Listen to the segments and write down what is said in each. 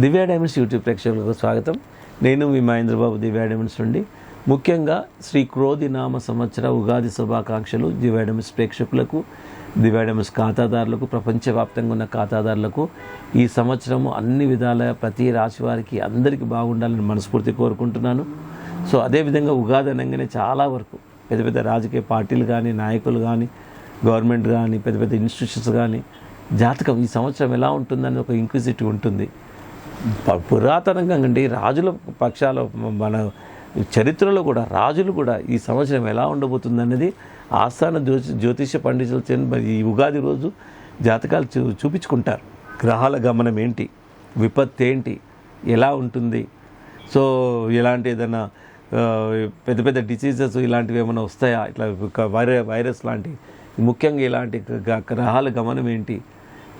దివ్య diamonds YouTube ప్రేక్షకులకు స్వాగతం. నేను మీ మహేంద్రబాబు దివ్య డైమండ్స్ నుండి. ముఖ్యంగా శ్రీ క్రోధి నామ సంవత్సర ఉగాది శుభాకాంక్షలు దివ్య డైమండ్స్ ప్రేక్షకులకు, దివ్య డైమండ్స్ ఖాతాదారులకు, ప్రపంచవ్యాప్తంగా ఉన్న ఖాతాదారులకు. ఈ సంవత్సరము అన్ని విధాల ప్రతి రాశి వారికి అందరికీ బాగుండాలని మనస్ఫూర్తి కోరుకుంటున్నాను. సో అదేవిధంగా ఉగాది అనగానే చాలా వరకు పెద్ద పెద్ద రాజకీయ పార్టీలు కానీ, నాయకులు కానీ, గవర్నమెంట్ కానీ, పెద్ద పెద్ద ఇన్స్టిట్యూషన్స్ కానీ జాతకం ఈ సంవత్సరం ఎలా ఉంటుందని ఒక ఇంక్విజిటివ్ ఉంటుంది. పురాతనంగా అండి రాజుల పక్షాల మన చరిత్రలో కూడా రాజులు కూడా ఈ సంవత్సరం ఎలా ఉండబోతుంది అనేది ఆస్థాన జ్యోతిష పండితులు మరి ఈ ఉగాది రోజు జాతకాలు చూపించుకుంటారు. గ్రహాల గమనం ఏంటి, విపత్తు ఏంటి, ఎలా ఉంటుంది, సో ఇలాంటి ఏదైనా పెద్ద పెద్ద డిసీజెస్ ఇలాంటివి ఏమైనా వస్తాయా, ఇట్లా వైరస్ లాంటి, ముఖ్యంగా ఇలాంటి గ్రహాల గమనం ఏంటి,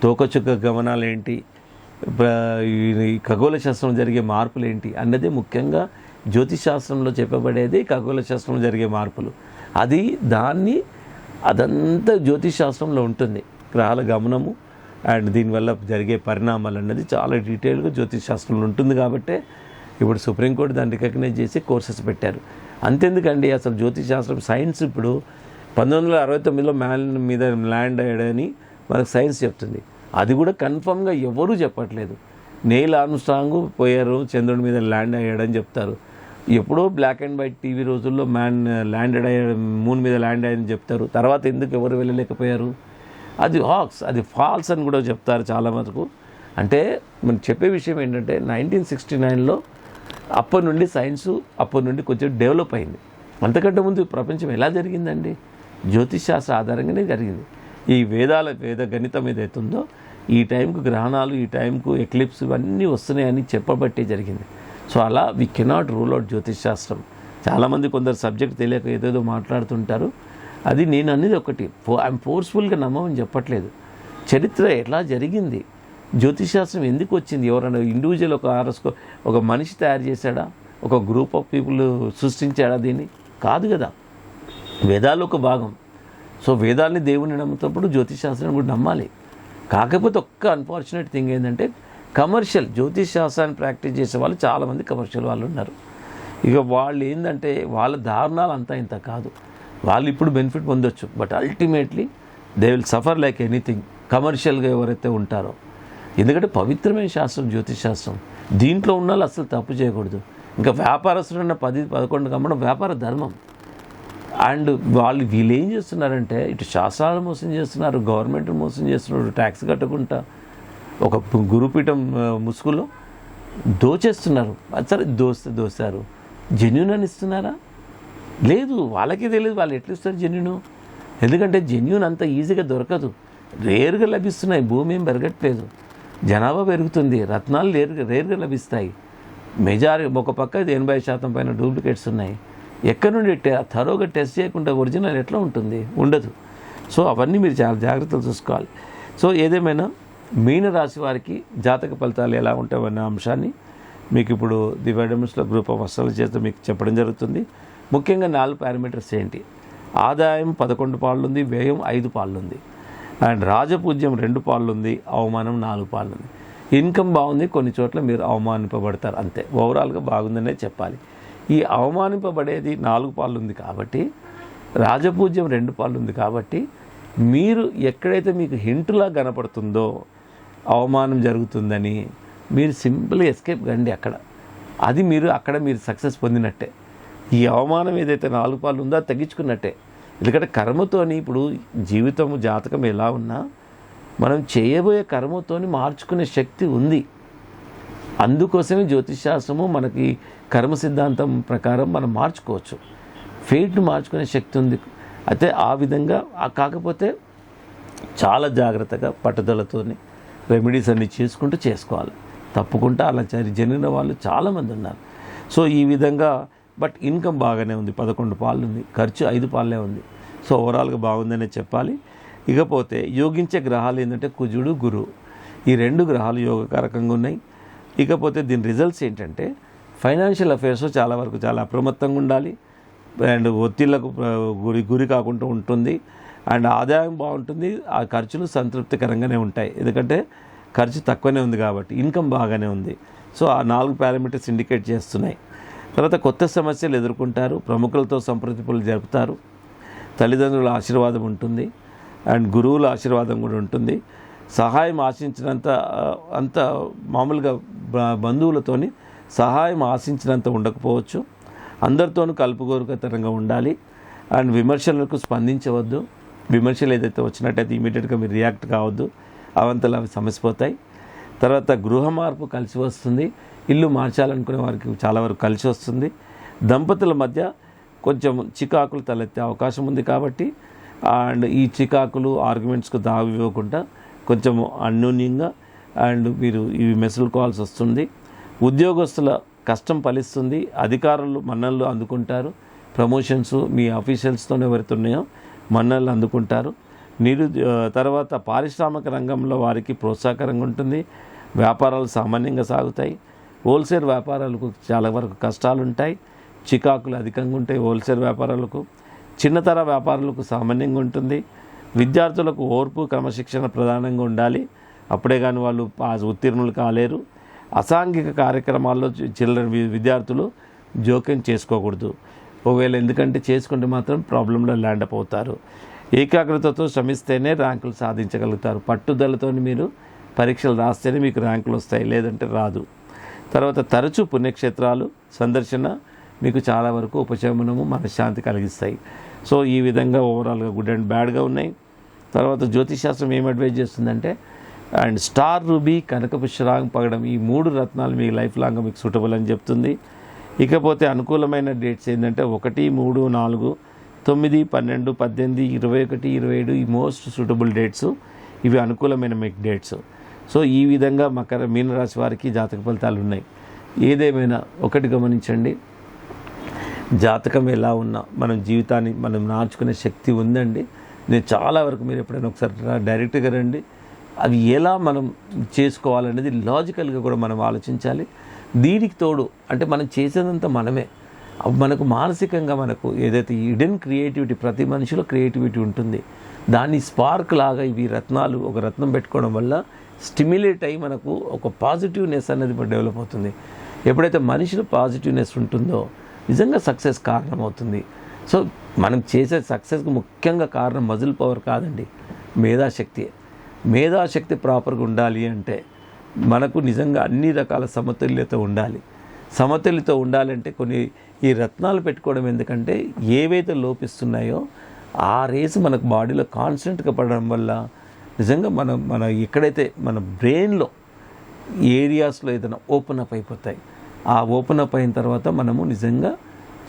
తోకచుక్క గమనాలు ఏంటి, ఖగోళ శాస్త్రంలో జరిగే మార్పులు ఏంటి అన్నదే ముఖ్యంగా జ్యోతిష్ శాస్త్రంలో చెప్పబడేది. ఖగోళ శాస్త్రంలో జరిగే మార్పులు అదంతా జ్యోతిష్ శాస్త్రంలో ఉంటుంది. గ్రహాల గమనము అండ్ దీనివల్ల జరిగే పరిణామాలు అన్నది చాలా డీటెయిల్గా జ్యోతిష్ శాస్త్రంలో ఉంటుంది. కాబట్టి ఇప్పుడు సుప్రీంకోర్టు దాన్ని రికగ్నైజ్ చేసి కోర్సెస్ పెట్టారు. అంతెందుకండి, అసలు జ్యోతిష్ శాస్త్రం సైన్స్ ఇప్పుడు 1969లో మ్యాన్ మీద ల్యాండ్ అయ్యాడని మనకు సైన్స్ చెప్తుంది. అది కూడా కన్ఫర్మ్గా ఎవరూ చెప్పట్లేదు. నెయిల్ ఆర్మ్స్ట్రాంగ్ పోయారు, చంద్రుడి మీద ల్యాండ్ అయ్యాడని చెప్తారు. ఎప్పుడో బ్లాక్ అండ్ వైట్ టీవీ రోజుల్లో మ్యాన్ ల్యాండెడ్ అయ్యాడు, మూన్ మీద ల్యాండ్ అయ్యాడని చెప్తారు. తర్వాత ఎందుకు ఎవరు వెళ్ళలేకపోయారు? అది హాక్స్, అది ఫాల్స్ అని కూడా చెప్తారు చాలా మటుకు. అంటే మనం చెప్పే విషయం ఏంటంటే 1969లో అప్పటి నుండి సైన్సు అప్పటి నుండి కొంచెం డెవలప్ అయింది. అంతకంటే ముందు ప్రపంచం ఎలా జరిగిందండి? జ్యోతిష్ శాస్త్ర ఆధారంగానే జరిగింది. ఈ వేద గణితం ఏదైతుందో ఈ టైంకు గ్రహణాలు, ఈ టైంకు ఎక్లిప్స్ ఇవన్నీ వస్తున్నాయని చెప్పబట్టే జరిగింది. సో అలా వి కెనాట్ రూల్ అవుట్ జ్యోతిష్ శాస్త్రం. చాలామంది కొందరు సబ్జెక్ట్ తెలియక ఏదేదో మాట్లాడుతుంటారు. అది నేను అనేది ఒకటి, ఐఎమ్ ఫోర్స్ఫుల్గా నమ్మమని చెప్పట్లేదు. చరిత్ర ఎలా జరిగింది, జ్యోతిష్ శాస్త్రం ఎందుకు వచ్చింది, ఎవరైనా ఇండివిజువల్ ఒక మనిషి తయారు చేశాడా, ఒక గ్రూప్ ఆఫ్ పీపుల్ సృష్టించాడా? దీన్ని కాదు కదా. వేదాలు ఒక భాగం. సో వేదాలని దేవుని నమ్ముతున్నప్పుడు జ్యోతిష్ శాస్త్రాన్ని కూడా నమ్మాలి. కాకపోతే ఒక్క అన్ఫార్చునేట్ థింగ్ ఏంటంటే కమర్షియల్ జ్యోతిష్ శాస్త్రాన్ని ప్రాక్టీస్ చేసే వాళ్ళు చాలామంది కమర్షియల్ వాళ్ళు ఉన్నారు. ఇక వాళ్ళు ఏంటంటే వాళ్ళ దారుణాలు అంతా ఇంత కాదు. వాళ్ళు ఇప్పుడు బెనిఫిట్ పొందొచ్చు, but ultimately they will suffer like anything కమర్షియల్గా ఎవరైతే ఉంటారో. ఎందుకంటే పవిత్రమైన శాస్త్రం జ్యోతిష్ శాస్త్రం, దీంట్లో ఉన్న వాళ్ళు అసలు తప్పు చేయకూడదు. ఇంకా వ్యాపారస్తున్న 10-11 కమ్మడం వ్యాపార ధర్మం. అండ్ వీళ్ళు ఏం చేస్తున్నారంటే ఇటు శాస్త్రాలు మోసం చేస్తున్నారు, గవర్నమెంట్ మోసం చేస్తున్నారు, ట్యాక్స్ కట్టకుండా ఒక గురుపీఠం ముసుగులో దోచేస్తున్నారు. సరే దోస్తారు, జెన్యూన్ అని ఇస్తున్నారా? లేదు, వాళ్ళకే తెలియదు వాళ్ళు ఎట్లా ఇస్తారు జెన్యూను. ఎందుకంటే జెన్యూన్ అంత ఈజీగా దొరకదు, రేర్గా లభిస్తున్నాయి. భూమి ఏం పెరగట్లేదు, జనాభా పెరుగుతుంది, రత్నాలు రేర్గా లభిస్తాయి. ఒక పక్క 80% పైన డూప్లికేట్స్ ఉన్నాయి. ఎక్కడి నుండి థరోగా టెస్ట్ చేయకుండా ఒరిజినల్ ఎట్లా ఉంటుంది? ఉండదు. సో అవన్నీ మీరు చాలా జాగ్రత్తలు చూసుకోవాలి. సో ఏదేమైనా మీనరాశి వారికి జాతక ఫలితాలు ఎలా ఉంటాయన్న అంశాన్ని మీకు ఇప్పుడు దివ్య డైమండ్స్లో గ్రూప్ ఆఫ్ అస్ట్రాలజీ చేస్తే మీకు చెప్పడం జరుగుతుంది. ముఖ్యంగా 4 పారామీటర్స్ ఏంటి? ఆదాయం 11 పాళ్ళు ఉంది, వ్యయం 5 పాళ్ళు ఉంది, అండ్ రాజపూజ్యం 2 పాళ్ళు ఉంది, అవమానం 4 పాళ్ళు ఉంది. ఇన్కమ్ బాగుంది, కొన్ని చోట్ల మీరు అవమానింపబడతారు, అంతే. ఓవరాల్గా బాగుందనే చెప్పాలి. ఈ అవమానింపబడేది 4 పాళ్ళు ఉంది కాబట్టి, రాజపూజ్యం 2 పాళ్ళు ఉంది కాబట్టి, మీరు ఎక్కడైతే మీకు హింటులా కనపడుతుందో అవమానం జరుగుతుందని మీరు సింపుల్గా ఎస్కేప్ కండి అది అక్కడ మీరు సక్సెస్ పొందినట్టే. ఈ అవమానం ఏదైతే 4 పాళ్ళు ఉందో అది తగ్గించుకున్నట్టే. ఎందుకంటే కర్మతోని ఇప్పుడు జీవితము జాతకం ఎలా ఉన్నా మనం చేయబోయే కర్మతోని మార్చుకునే శక్తి ఉంది. అందుకోసమే జ్యోతిష్ శాస్త్రము మనకి కర్మ సిద్ధాంతం ప్రకారం మనం మార్చుకోవచ్చు, ఫేట్ను మార్చుకునే శక్తి ఉంది. అయితే ఆ విధంగా కాకపోతే చాలా జాగ్రత్తగా పట్టుదలతోని రెమెడీస్ అన్నీ చేసుకోవాలి. తప్పకుండా అలా జరిగిన వాళ్ళు చాలామంది ఉన్నారు. సో ఈ విధంగా బట్ ఇన్కమ్ బాగానే ఉంది, 11 పాళ్ళు ఉంది, ఖర్చు 5 పాళ్ళే ఉంది. సో ఓవరాల్గా బాగుందనే చెప్పాలి. ఇకపోతే యోగించే గ్రహాలు ఏంటంటే కుజుడు, గురువు, ఈ 2 గ్రహాలు యోగకారకంగా ఉన్నాయి. ఇకపోతే దీని రిజల్ట్స్ ఏంటంటే ఫైనాన్షియల్ అఫేర్స్ చాలా వరకు చాలా అప్రమత్తంగా ఉండాలి, అండ్ ఒత్తిళ్లకు గురి కాకుండా ఉంటుంది, అండ్ ఆదాయం బాగుంటుంది, ఆ ఖర్చులు సంతృప్తికరంగానే ఉంటాయి. ఎందుకంటే ఖర్చు తక్కువనే ఉంది కాబట్టి ఇన్కమ్ బాగానే ఉంది. సో ఆ 4 పారామీటర్స్ ఇండికేట్ చేస్తున్నాయి. తర్వాత కొత్త సమస్యలు ఎదుర్కొంటారు, ప్రముఖులతో సంప్రదింపులు జరుపుతారు, తల్లిదండ్రుల ఆశీర్వాదం ఉంటుంది అండ్ గురువుల ఆశీర్వాదం కూడా ఉంటుంది. సహాయం ఆశించినంత అంత మామూలుగా బంధువులతోని సహాయం ఆశించినంత ఉండకపోవచ్చు. అందరితోనూ కలుపుగోరుకతనంగా ఉండాలి అండ్ విమర్శలకు స్పందించవద్దు. విమర్శలు ఏదైతే వచ్చినట్టయితే ఇమీడియట్గా మీరు రియాక్ట్ కావద్దు, అవంతలు అవి సమసిపోతాయి. తర్వాత గృహ మార్పు కలిసి వస్తుంది, ఇల్లు మార్చాలనుకునే వారికి చాలా వరకు కలిసి వస్తుంది. దంపతుల మధ్య కొంచెం చికాకులు తలెత్తే అవకాశం ఉంది కాబట్టి అండ్ ఈ చికాకులు ఆర్గ్యుమెంట్స్కు దావి ఇవ్వకుండా కొంచెం అన్యోన్యంగా అండ్ మీరు ఇవి మెసులుకోవాల్సి వస్తుంది. ఉద్యోగస్తుల కష్టం ఫలిస్తుంది, అధికారులు మన్ననలు అందుకుంటారు, ప్రమోషన్స్ మీ ఆఫీషియల్స్తో ఎవరైతే ఉన్నాయో మన్ననలు అందుకుంటారు. తర్వాత పారిశ్రామిక రంగంలో వారికి ప్రోత్సాహకరంగా ఉంటుంది, వ్యాపారాలు సామాన్యంగా సాగుతాయి. హోల్సేల్ వ్యాపారాలకు చాలా వరకు కష్టాలు ఉంటాయి, చికాకులు అధికంగా ఉంటాయి. హోల్సేల్ వ్యాపారాలకు, చిన్నతర వ్యాపారాలకు సామాన్యంగా ఉంటుంది. విద్యార్థులకు ఓర్పు క్రమశిక్షణ ప్రధానంగా ఉండాలి, అప్పుడే కానీ వాళ్ళు ఉత్తీర్ణులు కాలేరు. అసాంఘిక కార్యక్రమాల్లో విద్యార్థులు జోక్యం చేసుకోకూడదు. ఒకవేళ ఎందుకంటే చేసుకుంటే మాత్రం ప్రాబ్లంలో ల్యాండ్ అప్ అవుతారు. ఏకాగ్రతతో శ్రమిస్తేనే ర్యాంకులు సాధించగలుగుతారు. పట్టుదలతో మీరు పరీక్షలు రాస్తేనే మీకు ర్యాంకులు వస్తాయి, లేదంటే రాదు. తర్వాత తరచూ పుణ్యక్షేత్రాలు సందర్శన మీకు చాలా వరకు ఉపశమనము మనశ్శాంతి కలిగిస్తాయి. సో ఈ విధంగా ఓవరాల్గా గుడ్ అండ్ బ్యాడ్గా ఉన్నాయి. తర్వాత జ్యోతిషాస్త్రం ఏం అడ్వైజ్ చేస్తుందంటే అండ్ స్టార్ రూబీ, కనకపుష్పరాగం, పగడం ఈ 3 రత్నాలు మీ లైఫ్ లాంగ్ మీకు సూటబుల్ అని చెప్తుంది. ఇకపోతే అనుకూలమైన డేట్స్ ఏంటంటే 1, 3, 4, 9, 12, 18, 21, 27 ఈ మోస్ట్ సూటబుల్ డేట్స్. ఇవి అనుకూలమైన మీకు డేట్స్. సో ఈ విధంగా మీనరాశి వారికి జాతక ఫలితాలు ఉన్నాయి. ఏదేమైనా ఒకటి గమనించండి, జాతకం ఎలా ఉన్నా మనం జీవితాన్ని మనం మార్చుకునే శక్తి ఉందండి. నేను చాలా వరకు మీరు ఎప్పుడైనా ఒకసారి డైరెక్ట్గా రండి, అవి ఎలా మనం చేసుకోవాలనేది లాజికల్గా కూడా మనం ఆలోచించాలి. దీనికి తోడు అంటే మనం చేసేదంతా మనమే, మనకు మానసికంగా మనకు ఏదైతే హిడెన్ క్రియేటివిటీ, ప్రతి మనిషిలో క్రియేటివిటీ ఉంటుంది. దాన్ని స్పార్క్ లాగా ఇవి రత్నాలు, ఒక రత్నం పెట్టుకోవడం వల్ల స్టిమ్యులేట్ అయ్యి మనకు ఒక పాజిటివ్నెస్ అనేది డెవలప్ అవుతుంది. ఎప్పుడైతే మనిషిలో పాజిటివ్నెస్ ఉంటుందో నిజంగా సక్సెస్ కారణమవుతుంది. సో మనం చేసే సక్సెస్కి ముఖ్యంగా కారణం మజిల్ పవర్ కాదండి, మేధాశక్తి. మేధాశక్తి ప్రాపర్గా ఉండాలి అంటే మనకు నిజంగా అన్ని రకాల సమతుల్యత ఉండాలి. సమతుల్యత ఉండాలంటే కొన్ని ఈ రత్నాలు పెట్టుకోవడం ఎందుకంటే ఏవైతే లోపిస్తున్నాయో ఆ రేసు మనకు బాడీలో కాన్స్టెంట్గా పడడం వల్ల నిజంగా మన ఎక్కడైతే మన బ్రెయిన్లో ఏరియాస్లో ఏదైనా ఓపెన్ అప్ అయిపోతాయి. ఆ ఓపెన్ అప్ అయిన తర్వాత మనము నిజంగా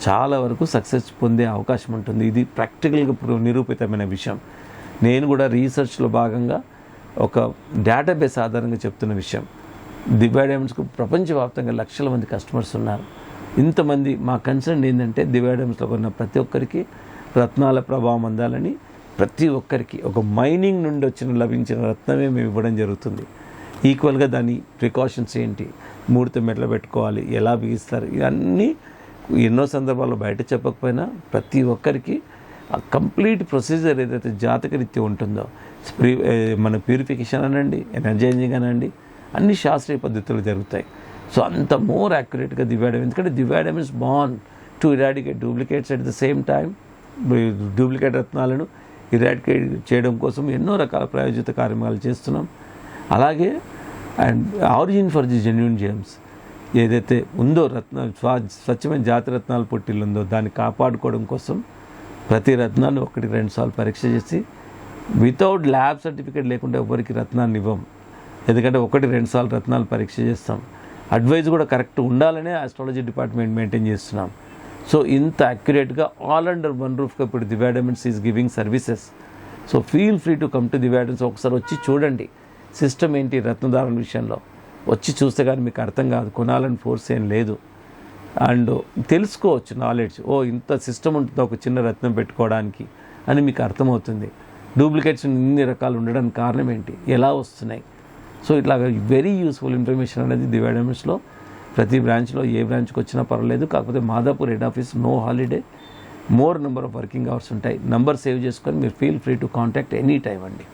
చాలా వరకు సక్సెస్ పొందే అవకాశం ఉంటుంది. ఇది ప్రాక్టికల్గా నిరూపితమైన విషయం. నేను కూడా రీసెర్చ్లో భాగంగా ఒక డేటాబేస్ ఆధారంగా చెప్తున్న విషయం. దివ్య డైమండ్స్కు ప్రపంచవ్యాప్తంగా లక్షల మంది కస్టమర్స్ ఉన్నారు. ఇంతమంది మా కన్సర్న్ ఏంటంటే దివ్య డైమండ్స్లో ఉన్న ప్రతి ఒక్కరికి రత్నాల ప్రభావం అందాలని, ప్రతి ఒక్కరికి ఒక మైనింగ్ నుండి లభించిన రత్నమే మేము ఇవ్వడం జరుగుతుంది. ఈక్వల్గా దాని ప్రికాషన్స్ ఏంటి, ముహూర్తం ఎట్లా పెట్టుకోవాలి, ఎలా బిగిస్తారు, ఇవన్నీ ఎన్నో సందర్భాల్లో బయట చెప్పకపోయినా ప్రతి ఒక్కరికి ఆ కంప్లీట్ ప్రొసీజర్ ఏదైతే జాతకరీత్యా ఉంటుందో మన ప్యూరిఫికేషన్ అనండి, ఎనర్జైజింగ్ అనండి, అన్ని శాస్త్రీయ పద్ధతులు జరుగుతాయి. సో అంత మోర్ యాక్యురేట్గా దివ్య డైమండ్స్, ఎందుకంటే Divya diamonds born to eradicate duplicates at the same time. Duplicate రత్నాలను ఇరాడికేట్ చేయడం కోసం ఎన్నో రకాల ప్రాయోజిత కార్యక్రమాలు చేస్తున్నాం. అలాగే and origin for the genuine gems ఏదైతే ఉందో స్వచ్ఛమైన జాతి రత్నాల పొట్టిల్లు ఉందో దాన్ని కాపాడుకోవడం కోసం ప్రతి రత్నాన్ని 1-2 సార్లు పరీక్ష చేసి వితౌట్ ల్యాబ్ సర్టిఫికేట్ లేకుండా ఎవరికి రత్నాన్ని ఇవ్వం. ఎందుకంటే 1-2 సార్లు రత్నాలు పరీక్ష చేస్తాం. అడ్వైజ్ కూడా కరెక్ట్ ఉండాలనే ఆస్ట్రాలజీ డిపార్ట్మెంట్ మెయింటైన్ చేస్తున్నాం. సో ఇంత అక్యురేట్గా ఆల్ అండర్ వన్ రూఫ్గా ఇప్పుడు Divya diamonds is giving services. So feel free to come to Divya diamonds. ఒకసారి వచ్చి చూడండి సిస్టమ్ ఏంటి రత్నధారణ విషయంలో. వచ్చి చూస్తే కానీ మీకు అర్థం కాదు, కొనాలని ఫోర్స్ ఏం లేదు. అండ్ తెలుసుకోవచ్చు నాలెడ్జ్, ఇంత సిస్టమ్ ఉంటుందో ఒక చిన్న రత్నం పెట్టుకోవడానికి అని మీకు అర్థమవుతుంది. డూప్లికేట్స్ ఇన్ని రకాలు ఉండడానికి కారణం ఏంటి, ఎలా వస్తున్నాయి. సో ఇట్లాగా వెరీ యూస్ఫుల్ ఇన్ఫర్మేషన్ అనేది దివ్య డైమండ్స్లో ప్రతి బ్రాంచ్లో ఏ బ్రాంచ్కి వచ్చినా పర్వాలేదు. కాకపోతే Madhapur head office no holiday, more number of working hours ఉంటాయి. నంబర్ సేవ్ చేసుకొని మీరు feel free to contact any time అండి.